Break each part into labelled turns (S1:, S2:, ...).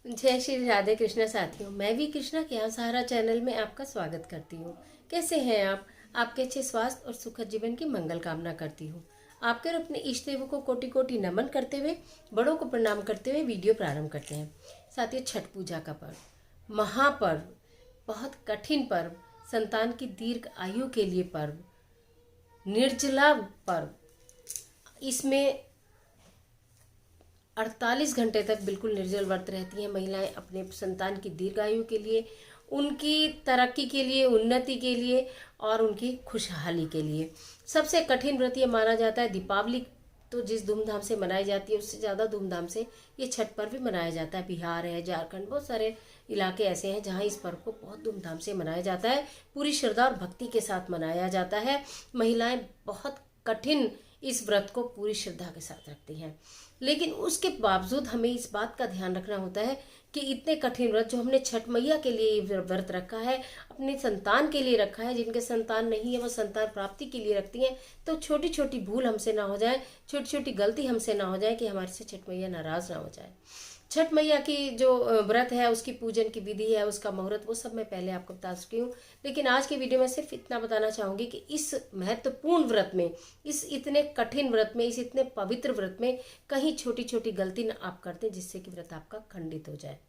S1: जय श्री राधे कृष्णा साथियों। मैं भी कृष्णा के यहाँ सहारा चैनल में आपका स्वागत करती हूँ। कैसे हैं आप? आपके अच्छे स्वास्थ्य और सुखद जीवन की मंगल कामना करती हूँ। आपके और अपने इष्ट देवों को कोटि कोटि नमन करते हुए, बड़ों को प्रणाम करते हुए वीडियो प्रारंभ करते हैं। साथियों, छठ पूजा का पर्व, महापर्व, बहुत कठिन पर्व, संतान की दीर्घ आयु के लिए पर्व, निर्जला पर्व। इसमें 48 घंटे तक बिल्कुल निर्जल व्रत रहती हैं महिलाएं अपने संतान की दीर्घायु के लिए, उनकी तरक्की के लिए, उन्नति के लिए और उनकी खुशहाली के लिए। सबसे कठिन व्रत ये माना जाता है। दीपावली तो जिस धूमधाम से मनाई जाती है उससे ज़्यादा धूमधाम से ये छठ पर्व भी मनाया जाता है। बिहार है, झारखंड, बहुत सारे इलाके ऐसे हैं जहाँ इस पर्व को बहुत धूमधाम से मनाया जाता है। पूरी श्रद्धा और भक्ति के साथ मनाया जाता है। महिलाएं बहुत कठिन इस व्रत को पूरी श्रद्धा के साथ रखती हैं, लेकिन उसके बावजूद हमें इस बात का ध्यान रखना होता है कि इतने कठिन व्रत जो हमने छठ मैया के लिए व्रत रखा है, अपने संतान के लिए रखा है, जिनके संतान नहीं है वो संतान प्राप्ति के लिए रखती हैं, तो छोटी छोटी भूल हमसे ना हो जाए, छोटी छोटी गलती हमसे ना हो जाए कि हमारे से छठ मैया नाराज ना हो जाए। छठ मैया की जो व्रत है, उसकी पूजन की विधि है, उसका मुहूर्त, वो सब मैं पहले आपको बता चुकी हूँ। लेकिन आज की वीडियो में सिर्फ इतना बताना चाहूंगी कि इस महत्वपूर्ण व्रत में, इस इतने कठिन व्रत में, इस इतने पवित्र व्रत में कहीं छोटी छोटी गलती न आप करते जिससे कि व्रत आपका खंडित हो जाए।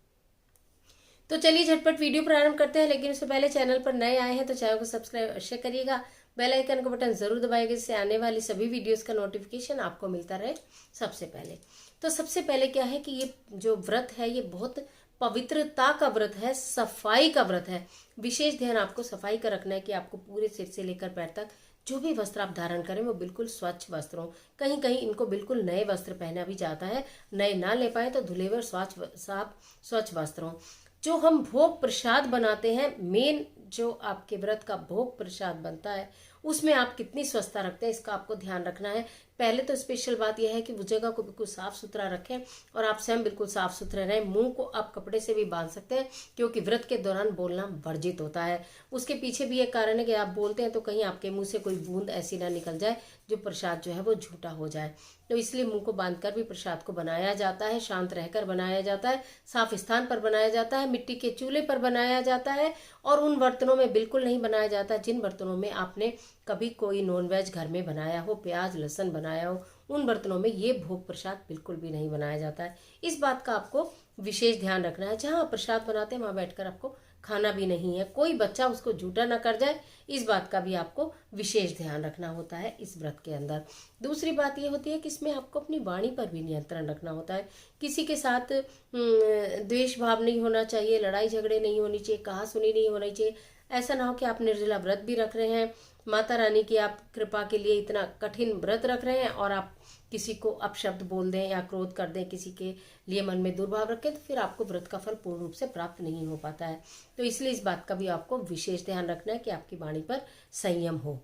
S1: तो चलिए झटपट वीडियो प्रारंभ करते हैं। लेकिन उससे पहले चैनल पर नए आए हैं तो चैनल को सब्सक्राइब अवश्य करिएगा, बेल आइकन का बटन जरूर दबाइएगा जिससे आने वाली सभी वीडियोस का नोटिफिकेशन आपको मिलता रहे सबसे पहले। तो सबसे पहले क्या है कि ये जो व्रत है ये बहुत पवित्रता का व्रत है, सफाई का व्रत है। विशेष ध्यान आपको सफाई का रखना है कि आपको पूरे सिर से लेकर पैर तक जो भी वस्त्र आप धारण करें वो बिल्कुल स्वच्छ वस्त्र हो। कहीं कहीं इनको बिल्कुल नए वस्त्र पहना भी जाता है, नए ना ले पाए तो धुले हुए स्वच्छ वस्त्र हो। जो हम भोग प्रसाद बनाते हैं, मेन जो आपके व्रत का भोग प्रसाद बनता है उसमें आप कितनी स्वच्छता रखते हैं इसका आपको ध्यान रखना है। पहले तो स्पेशल बात यह है कि उस जगह को बिल्कुल साफ सुथरा रखें और आप स्वयं बिल्कुल साफ सुथरे रहें। मुंह को आप कपड़े से भी बांध सकते हैं क्योंकि व्रत के दौरान बोलना वर्जित होता है। उसके पीछे भी एक कारण है कि आप बोलते हैं तो कहीं आपके मुंह से कोई बूंद ऐसी ना निकल जाए जो प्रसाद जो है वो झूठा हो जाए। तो इसलिए मुंह को बांधकर भी प्रसाद को बनाया जाता है, शांत रहकर बनाया जाता है, साफ स्थान पर बनाया जाता है, मिट्टी के चूल्हे पर बनाया जाता है और उन बर्तनों में बिल्कुल नहीं बनाया जाता जिन बर्तनों में आपने कभी कोई नॉनवेज घर में बनाया हो, प्याज लहसुन बनाया हो, उन बर्तनों में ये भोग प्रसाद बिल्कुल भी नहीं बनाया जाता है। इस बात का आपको विशेष ध्यान रखना है। जहाँ प्रसाद बनाते हैं वहां बैठकर आपको खाना भी नहीं है, कोई बच्चा उसको झूठा ना कर जाए, इस बात का भी आपको विशेष ध्यान रखना होता है इस व्रत के अंदर। दूसरी बात ये होती है कि इसमें आपको अपनी वाणी पर भी नियंत्रण रखना होता है। किसी के साथ द्वेष भाव नहीं होना चाहिए, लड़ाई झगड़े नहीं होनी चाहिए, कहा सुनी नहीं होनी चाहिए। ऐसा ना हो कि आप निर्जला व्रत भी रख रहे हैं, माता रानी की आप कृपा के लिए इतना कठिन व्रत रख रहे हैं और आप किसी को अपशब्द बोल दें या क्रोध कर दें, किसी के लिए मन में दुर्भाव रखें, तो फिर आपको व्रत का फल पूर्ण रूप से प्राप्त नहीं हो पाता है। तो इसलिए इस बात का भी आपको विशेष ध्यान रखना है कि आपकी वाणी पर संयम हो।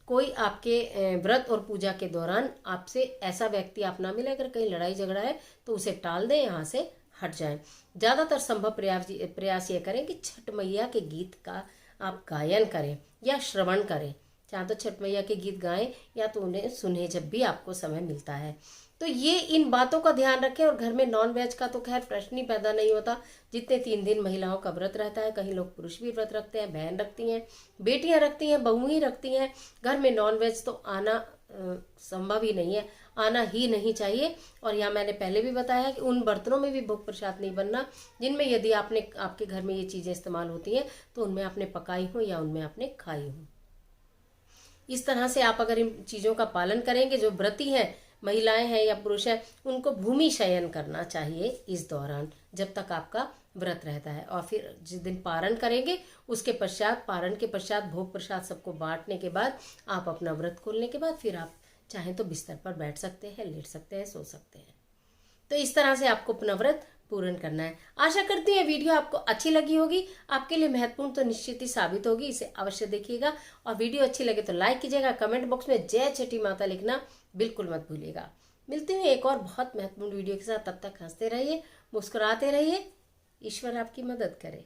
S1: कोई आपके व्रत और पूजा के दौरान आपसे ऐसा व्यक्ति आप ना मिले, अगर कहीं लड़ाई झगड़ा है तो उसे टाल दें, यहाँ से हट जाएं। ज्यादातर संभव प्रयास ये करें कि छठ मैया के गीत का आप गायन करें या श्रवण करें। चाहे तो छठ मैया के गीत गाएं या तो उन्हें सुने जब भी आपको समय मिलता है। तो ये इन बातों का ध्यान रखें। और घर में नॉन वेज का तो खैर प्रश्न ही पैदा नहीं होता। जितने 3 दिन महिलाओं का व्रत रहता है, कहीं लोग पुरुष भी व्रत रखते हैं, बहन रखती हैं, बेटियां रखती हैं, बहुएं ही रखती हैं। घर में नॉन वेज तो आना संभव ही नहीं है, आना ही नहीं चाहिए। और यहाँ मैंने पहले भी बताया कि उन बर्तनों में भी भोग प्रसाद नहीं बनना जिनमें यदि आपके घर में ये चीजें इस्तेमाल होती हैं तो उनमें आपने पकाई हो या उनमें आपने खाई हो। इस तरह से आप अगर इन चीजों का पालन करेंगे, जो व्रती हैं, महिलाएं हैं या पुरुष हैं, उनको भूमि शयन करना चाहिए इस दौरान जब तक आपका व्रत रहता है। और फिर जिस दिन पारण करेंगे उसके पश्चात, पारण के पश्चात भोग प्रसाद सबको बांटने के बाद, आप अपना व्रत खोलने के बाद फिर आप चाहें तो बिस्तर पर बैठ सकते हैं, लेट सकते हैं, सो सकते हैं। तो इस तरह से आपको अपना व्रत पूर्ण करना है। आशा करती है वीडियो आपको अच्छी लगी होगी, आपके लिए महत्वपूर्ण तो निश्चित ही साबित होगी। इसे अवश्य देखिएगा और वीडियो अच्छी लगे तो लाइक कीजिएगा, कमेंट बॉक्स में जय छठी माता लिखना बिल्कुल मत भूलिएगा। मिलते हैं एक और बहुत महत्वपूर्ण वीडियो के साथ, तब तक हंसते रहिए, मुस्कुराते रहिए। ईश्वर आपकी मदद करे।